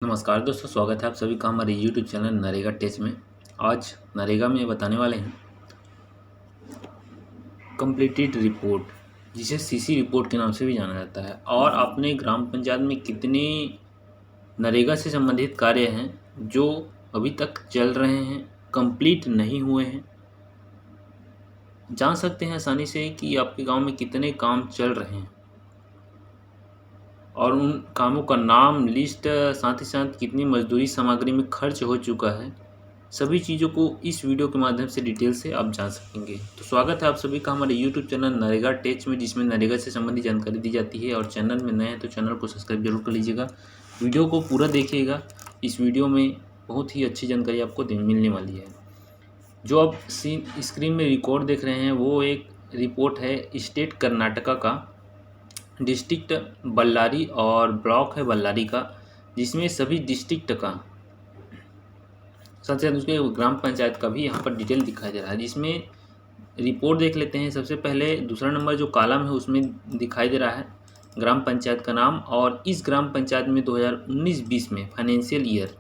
नमस्कार दोस्तों, स्वागत है आप सभी का हमारे YouTube चैनल नरेगा टेच में। आज नरेगा में बताने वाले हैं कंप्लीटेड रिपोर्ट, जिसे सीसी रिपोर्ट के नाम से भी जाना जाता है। और अपने ग्राम पंचायत में कितने नरेगा से संबंधित कार्य हैं जो अभी तक चल रहे हैं, कंप्लीट नहीं हुए हैं। जान सकते हैं आसानी से कि आपके गांव में कितने काम चल रहे हैं और उन कामों का नाम, लिस्ट, साथ ही साथ कितनी मजदूरी सामग्री में खर्च हो चुका है। सभी चीज़ों को इस वीडियो के माध्यम से डिटेल से आप जान सकेंगे। तो स्वागत है आप सभी का हमारे यूट्यूब चैनल नरेगा टेच में, जिसमें नरेगा से संबंधित जानकारी दी जाती है। और चैनल में नए हैं तो चैनल को सब्सक्राइब जरूर कर लीजिएगा, वीडियो को पूरा देखिएगा। इस वीडियो में बहुत ही अच्छी जानकारी आपको मिलने वाली है। जो आप स्क्रीन में रिकॉर्ड देख रहे हैं वो एक रिपोर्ट है स्टेट कर्नाटका का, डिस्ट्रिक्ट बल्लारी और ब्लॉक है बल्लारी का, जिसमें सभी डिस्ट्रिक्ट का साथ साथ उसके ग्राम पंचायत का भी यहाँ पर डिटेल दिखाई दे रहा है। जिसमें रिपोर्ट देख लेते हैं। सबसे पहले दूसरा नंबर जो कॉलम है उसमें दिखाई दे रहा है ग्राम पंचायत का नाम। और इस ग्राम पंचायत में 2019-20 में फाइनेंशियल ईयर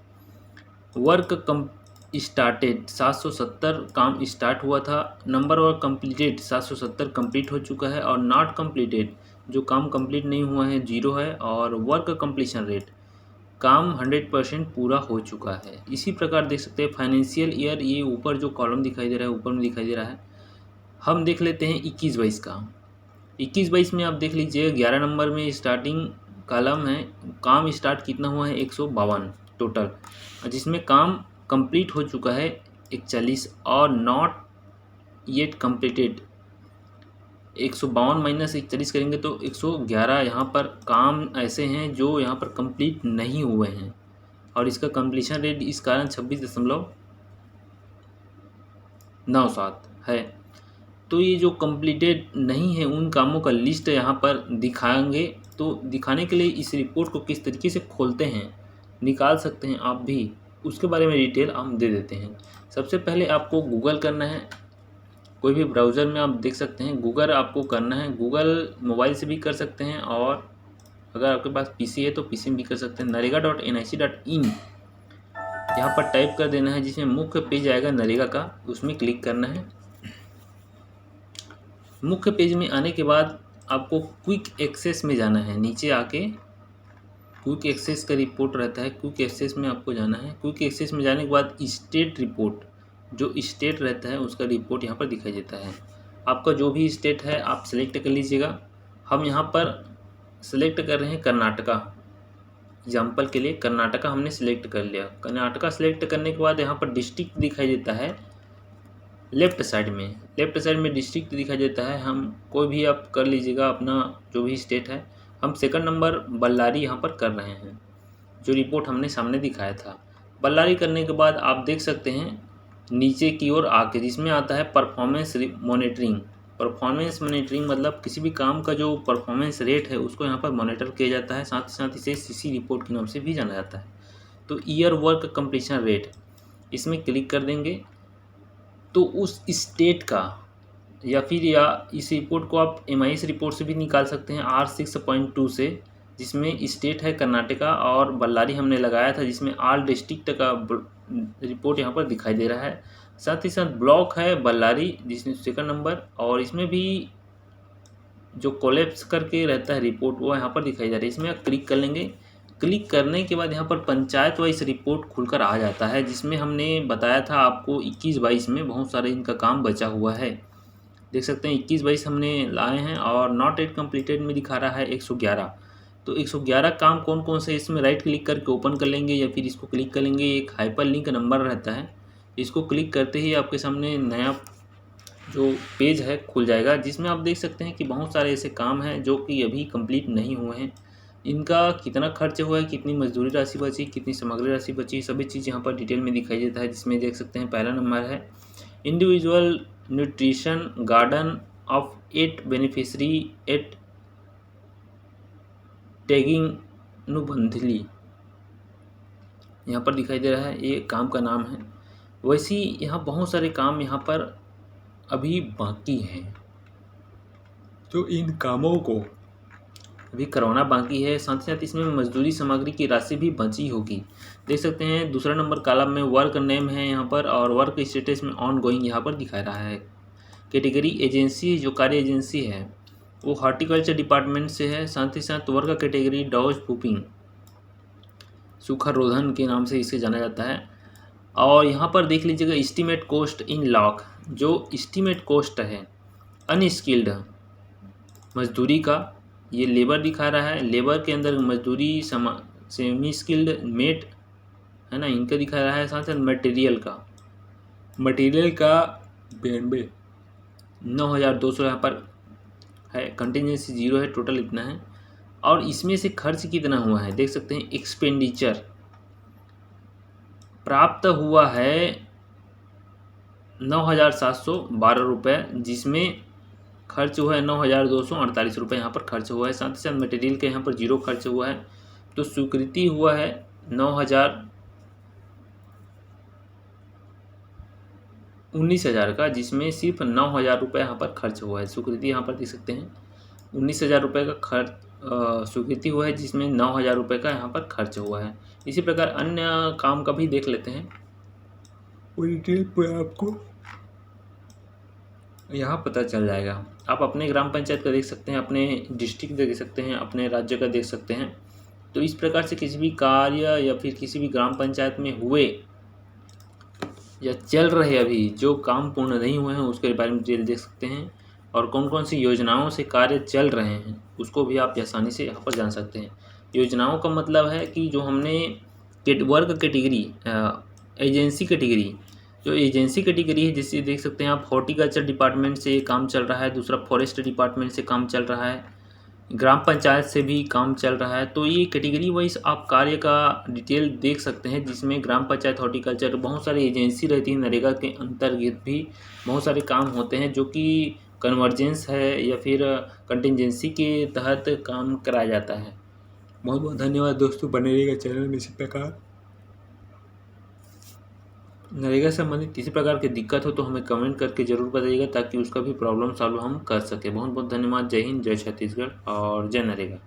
वर्क कम स्टार्टेड 770 काम स्टार्ट हुआ था। नंबर और कंप्लीटेड 770 कंप्लीट हो चुका है। और नॉट कंप्लीटेड जो काम कंप्लीट नहीं हुआ है 0 है। और वर्क कंप्लीशन रेट काम 100% पूरा हो चुका है। इसी प्रकार देख सकते हैं फाइनेंशियल ईयर, ये ऊपर जो कॉलम दिखाई दे रहा है ऊपर में दिखाई दे रहा है। हम देख लेते हैं 21-22 का। 21-22 में आप देख लीजिए 11 नंबर में स्टार्टिंग कॉलम है, काम स्टार्ट कितना हुआ है 152 टोटल, जिसमें काम कंप्लीट हो चुका है 41 और नॉट येट कंप्लीटेड 152 माइनस 41 करेंगे तो 111 यहाँ पर काम ऐसे हैं जो यहाँ पर कंप्लीट नहीं हुए हैं। और इसका कंप्लीशन रेट इस कारण 26.97 है। तो ये जो कंप्लीटेड नहीं है उन कामों का लिस्ट यहाँ पर दिखाएंगे। तो दिखाने के लिए इस रिपोर्ट को किस तरीके से खोलते हैं, निकाल सकते हैं आप भी, उसके बारे में डिटेल हम दे देते हैं। सबसे पहले आपको गूगल करना है। कोई भी ब्राउज़र में आप देख सकते हैं, गूगल आपको करना है। गूगल मोबाइल से भी कर सकते हैं और अगर आपके पास पीसी है तो पीसी में भी कर सकते हैं। narega.nic.in यहाँ पर टाइप कर देना है, जिसमें मुख्य पेज आएगा नरेगा का, उसमें क्लिक करना है। मुख्य पेज में आने के बाद आपको क्विक एक्सेस में जाना है। नीचे आके क्विक एक्सेस का रिपोर्ट रहता है, क्विक एक्सेस में आपको जाना है। क्विक एक्सेस में जाने के बाद स्टेट रिपोर्ट, जो स्टेट रहता है उसका रिपोर्ट यहाँ पर दिखाई देता है। आपका जो भी स्टेट है आप सेलेक्ट कर लीजिएगा। हम यहाँ पर सेलेक्ट कर रहे हैं कर्नाटका। एग्जाम्पल के लिए कर्नाटका हमने सेलेक्ट कर लिया। कर्नाटका सेलेक्ट करने के बाद यहाँ पर डिस्ट्रिक्ट दिखाई देता है लेफ्ट साइड में डिस्ट्रिक्ट दिखाई देता है। हम कोई भी आप कर लीजिएगा अपना जो भी स्टेट है। हम सेकंड नंबर बल्लारी यहाँ पर कर रहे हैं, जो रिपोर्ट हमने सामने दिखाया था। बल्लारी करने के बाद आप देख सकते हैं नीचे की ओर आके, जिसमें आता है परफॉर्मेंस मॉनिटरिंग। परफॉर्मेंस मॉनिटरिंग मतलब किसी भी काम का जो परफॉर्मेंस रेट है उसको यहाँ पर मॉनिटर किया जाता है। साथ ही साथ इसे सीसी रिपोर्ट के नाम से भी जाना जाता है। तो ईयर वर्क कंप्लीशन रेट, इसमें क्लिक कर देंगे तो उस स्टेट का या इस रिपोर्ट को आप MIS रिपोर्ट से भी निकाल सकते हैं R6.2 से, जिसमें स्टेट है कर्नाटका और बल्लारी हमने लगाया था, जिसमें ऑल डिस्ट्रिक्ट का रिपोर्ट यहाँ पर दिखाई दे रहा है। साथ ही साथ ब्लॉक है बल्लारी, जिसमें सेकंड नंबर, और इसमें भी जो कोलैप्स करके रहता है रिपोर्ट वो यहाँ पर दिखाई जा रही है। इसमें आप क्लिक कर लेंगे। क्लिक करने के बाद यहाँ पर पंचायत वाइज रिपोर्ट खुलकर आ जाता है, जिसमें हमने बताया था आपको 21-22 में बहुत सारे इनका काम बचा हुआ है। देख सकते हैं 21-22 हमने लाए हैं और नॉट एट कम्प्लीटेड में दिखा रहा है 111। तो 111 काम कौन कौन से, इसमें राइट क्लिक करके ओपन कर लेंगे या फिर इसको क्लिक कर लेंगे। एक हाइपर लिंक नंबर रहता है, इसको क्लिक करते ही आपके सामने नया जो पेज है खुल जाएगा, जिसमें आप देख सकते हैं कि बहुत सारे ऐसे काम हैं जो कि अभी कंप्लीट नहीं हुए हैं। इनका कितना खर्च हुआ है, कितनी मजदूरी राशि बची, कितनी सामग्री राशि बची, सभी चीज़ यहाँ पर डिटेल में दिखाई देता है। जिसमें देख सकते हैं पहला नंबर है individual nutrition garden of 8 beneficiary at tagging नुबंधली, यहाँ पर दिखाई दे रहा है, ये काम का नाम है। वैसे ही यहाँ बहुत सारे काम यहाँ पर अभी बाकी हैं। तो इन कामों को अभी करवाना बाकी है। साथ ही साथ इसमें मजदूरी सामग्री की राशि भी बची होगी। देख सकते हैं दूसरा नंबर कॉलम में वर्क नेम है यहाँ पर, और वर्क स्टेटस में ऑन गोइंग यहाँ पर दिखा रहा है। कैटेगरी एजेंसी, जो कार्य एजेंसी है वो हॉर्टिकल्चर डिपार्टमेंट से है। साथ ही साथ वर्क कैटेगरी डॉज पुपिंग, सूखा रोधन के नाम से इसे जाना जाता है। और यहाँ पर देख लीजिएगा एस्टीमेट कॉस्ट इन लाख, जो एस्टीमेट कॉस्ट है अनस्किल्ड मजदूरी का, ये लेबर दिखा रहा है। लेबर के अंदर मजदूरी सेमी स्किल्ड मेट है ना, इनका दिखा रहा है। साथ साथ मटेरियल का 9,200 यहाँ पर है। कंटिजेंसी 0 है, टोटल इतना है। और इसमें से खर्च कितना हुआ है देख सकते हैं। एक्सपेंडिचर प्राप्त हुआ है 9,712 रुपये, जिसमें खर्च हुआ है 9,248 रुपये यहाँ पर खर्च हुआ है। साथ ही साथ मटेरियल के यहाँ पर 0 खर्च हुआ है। तो स्वीकृति हुआ है 19,000 का, जिसमें सिर्फ 9,000 रुपये यहाँ पर खर्च हुआ है। स्वीकृति यहाँ पर देख सकते हैं 19,000 रुपये का खर्च स्वीकृति हुआ है, जिसमें 9,000 रुपये का यहाँ पर खर्च हुआ है। इसी प्रकार अन्य काम का भी देख लेते हैं, वो डिटेल पर आपको यहाँ पता चल जाएगा। आप अपने ग्राम पंचायत का देख सकते हैं, अपने डिस्ट्रिक्ट देख सकते हैं, अपने राज्य का देख सकते हैं। तो इस प्रकार से किसी भी कार्य या फिर किसी भी ग्राम पंचायत में हुए या चल रहे अभी जो काम पूर्ण नहीं हुए हैं उसके बारे में डिटेल देख सकते हैं, और कौन कौन सी योजनाओं से कार्य चल रहे हैं उसको भी आप आसानी से यहाँ पर जान सकते हैं। योजनाओं का मतलब है कि जो हमने वर्क कैटेगरी एजेंसी कैटेगरी, जो एजेंसी कैटेगरी है जिससे देख सकते हैं आप हॉर्टिकल्चर डिपार्टमेंट से काम चल रहा है, दूसरा फॉरेस्ट डिपार्टमेंट से काम चल रहा है, ग्राम पंचायत से भी काम चल रहा है। तो ये कैटेगरी वाइज आप कार्य का डिटेल देख सकते हैं, जिसमें ग्राम पंचायत, हॉर्टिकल्चर, बहुत सारी एजेंसी रहती है। नरेगा के अंतर्गत भी बहुत सारे काम होते हैं जो कि कन्वर्जेंस है या फिर कंटिजेंसी के तहत काम कराया जाता है। बहुत बहुत धन्यवाद दोस्तों, बने रहिएगा चैनल में। इसी प्रकार नरेगा से संबंधित किसी प्रकार की दिक्कत हो तो हमें कमेंट करके ज़रूर बताइएगा, ताकि उसका भी प्रॉब्लम सॉल्व हम कर सकें। बहुत बहुत धन्यवाद। जय हिंद, जय छत्तीसगढ़ और जय नरेगा।